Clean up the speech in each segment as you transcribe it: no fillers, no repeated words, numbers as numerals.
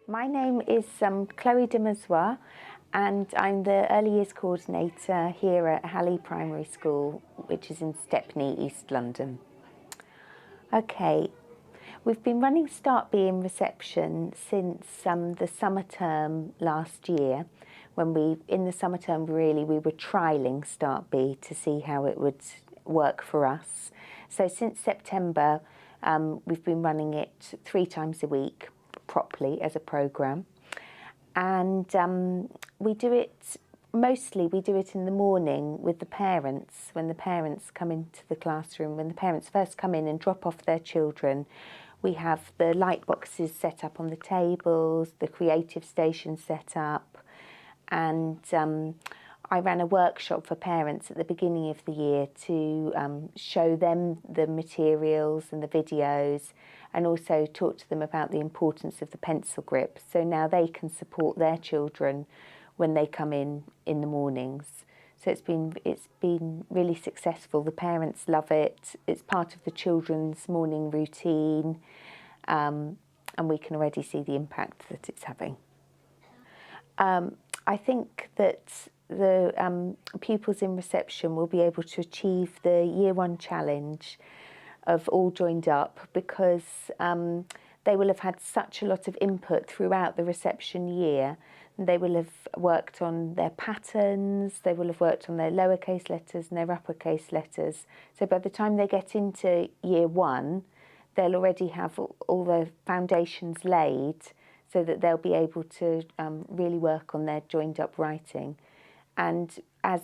My name is Chloe Demeuzois, and I'm the Early Years Coordinator here at Halley Primary School, which is in Stepney, East London. Okay, we've been running Start B in reception since the summer term last year, when in the summer term we were trialling Start B to see how it would work for us. So since September, we've been running it 3 times a week properly as a programme, and we do it in the morning with the parents. When the parents come into the classroom, when the parents first come in and drop off their children, we have the light boxes set up on the tables, the creative station set up, and I ran a workshop for parents at the beginning of the year to show them the materials and the videos, and also talk to them about the importance of the pencil grip, so now they can support their children when they come in the mornings. So it's been really successful. The parents love it. It's part of the children's morning routine, and we can already see the impact that it's having. I think that the pupils in reception will be able to achieve the Year 1 challenge of all joined up, because they will have had such a lot of input throughout the reception year. They will have worked on their patterns, they will have worked on their lowercase letters and their uppercase letters. So by the time they get into Year 1, they'll already have all the foundations laid, so that they'll be able to really work on their joined up writing. And as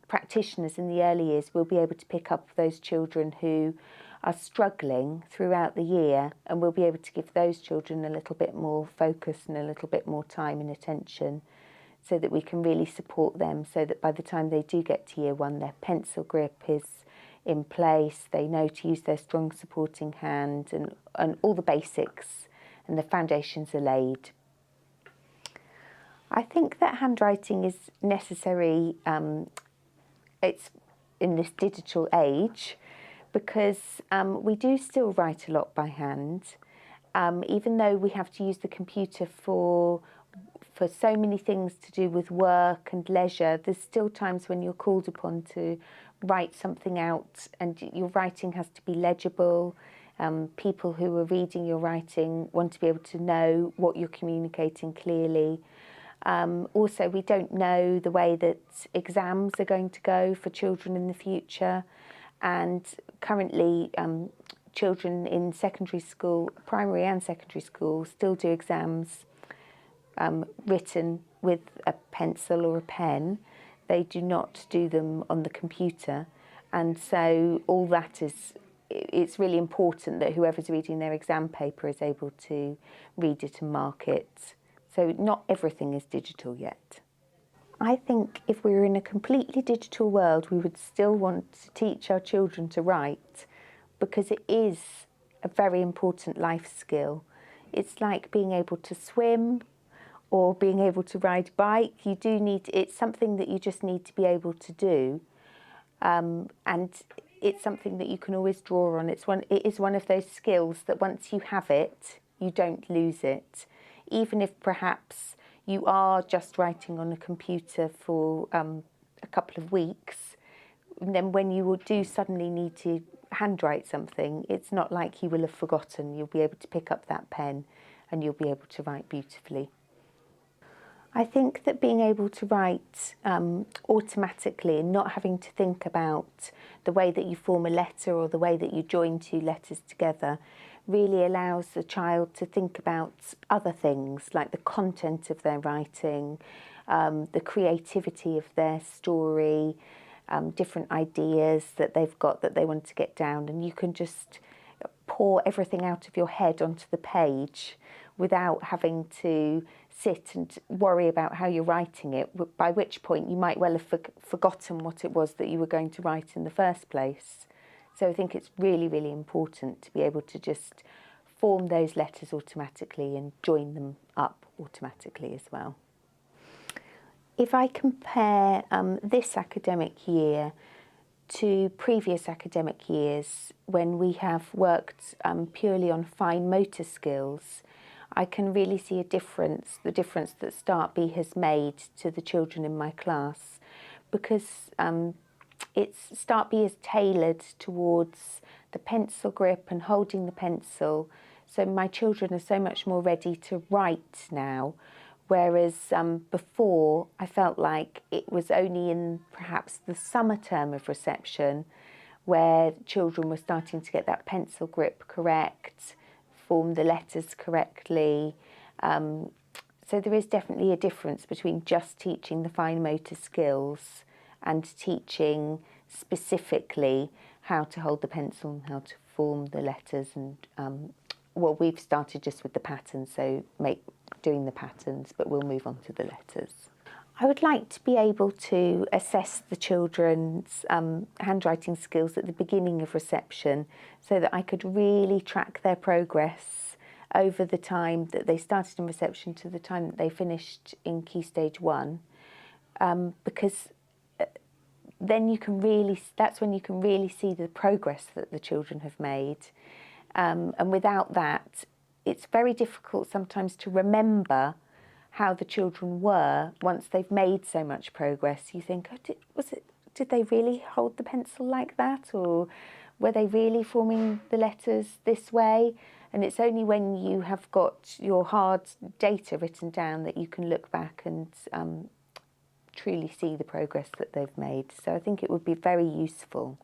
practitioners in the early years, we'll be able to pick up those children who are struggling throughout the year, and we'll be able to give those children a little bit more focus and a little bit more time and attention, so that we can really support them, so that by the time they do get to Year 1, their pencil grip is in place, they know to use their strong supporting hand, and all the basics and the foundations are laid. I think that handwriting is necessary it's in this digital age, because we do still write a lot by hand, even though we have to use the computer for so many things to do with work and leisure. There's still times when you're called upon to write something out, and your writing has to be legible. People who are reading your writing want to be able to know what you're communicating clearly. Also, we don't know the way that exams are going to go for children in the future, and currently children in secondary school, primary and secondary school, still do exams written with a pencil or a pen. They do not do them on the computer, and so all that it's really important that whoever's reading their exam paper is able to read it and mark it. So not everything is digital yet. I think if we were in a completely digital world, we would still want to teach our children to write, because it is a very important life skill. It's like being able to swim or being able to ride a bike. It's something that you just need to be able to do. And it's something that you can always draw on. It is one of those skills that once you have it, you don't lose it. Even if perhaps you are just writing on a computer for a couple of weeks, and then when you do suddenly need to handwrite something, it's not like you will have forgotten. You'll be able to pick up that pen and you'll be able to write beautifully. I think that being able to write automatically and not having to think about the way that you form a letter or the way that you join 2 letters together really allows the child to think about other things, like the content of their writing, the creativity of their story, different ideas that they've got that they want to get down, and you can just pour everything out of your head onto the page without having to sit and worry about how you're writing it, by which point you might well have forgotten what it was that you were going to write in the first place. So I think it's really, really important to be able to just form those letters automatically and join them up automatically as well. If I compare this academic year to previous academic years, when we have worked purely on fine motor skills, I can really see a difference, the difference that Start B has made to the children in my class, because Start B is tailored towards the pencil grip and holding the pencil. So my children are so much more ready to write now, whereas before I felt like it was only in perhaps the summer term of reception where children were starting to get that pencil grip correct, form the letters correctly. So there is definitely a difference between just teaching the fine motor skills and teaching specifically how to hold the pencil and how to form the letters. And well, we've started just with the patterns, so doing the patterns, but we'll move on to the letters. I would like to be able to assess the children's handwriting skills at the beginning of reception so that I could really track their progress over the time that they started in reception to the time that they finished in Key Stage 1, because then that's when you can really see the progress that the children have made. And without that, it's very difficult sometimes to remember how the children were once they've made so much progress. You think, oh, did they really hold the pencil like that? Or were they really forming the letters this way? And it's only when you have got your hard data written down that you can look back and truly see the progress that they've made. So I think it would be very useful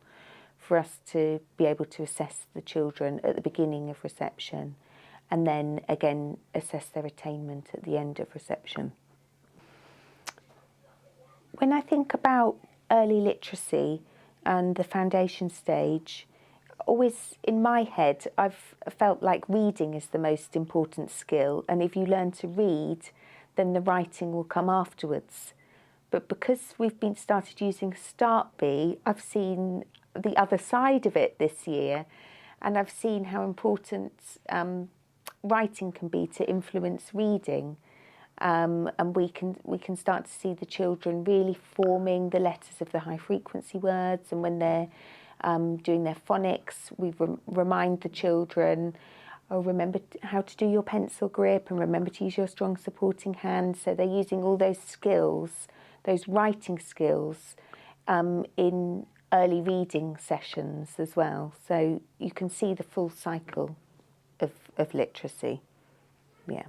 for us to be able to assess the children at the beginning of reception and then again assess their attainment at the end of reception. When I think about early literacy and the foundation stage, always in my head I've felt like reading is the most important skill, and if you learn to read then the writing will come afterwards. But because we've been started using Start B, I've seen the other side of it this year, and I've seen how important writing can be to influence reading, and we can start to see the children really forming the letters of the high frequency words, and when they're doing their phonics, we remind the children, oh, remember how to do your pencil grip and remember to use your strong supporting hand. So they're using all those skills, those writing skills, in early reading sessions as well. So you can see the full cycle of literacy. Yeah.